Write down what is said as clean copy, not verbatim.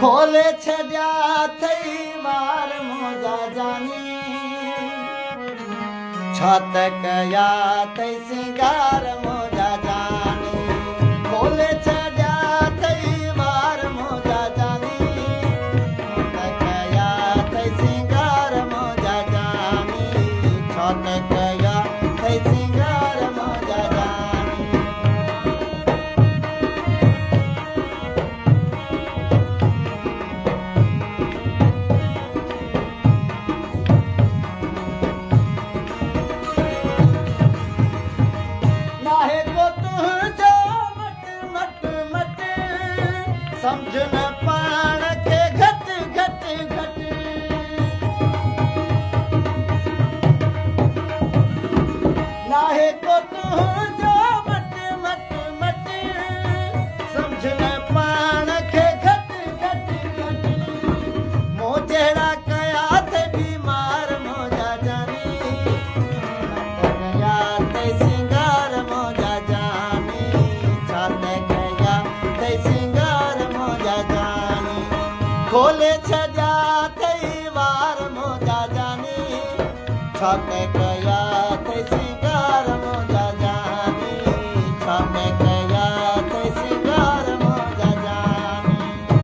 खोले छड्या थई वार मोजा जानी छत कया थई सिंगार मोजा जानी खोले छड्या थई वार मोजा जानी छत कया थई सिंगार मोजा जानी छत कया थई सिंगार मोजा जानी समझ न पाण के घट घट घट नाहे को तुझो मट मट मट समझ न पाण के घट घट घट मो जहिड़ा कया थे बीमार मोजा जानी कया थे सिंगार मोजा जानी छात कया थे सिंगार खोले छड्या थई वार मोजा जानी छत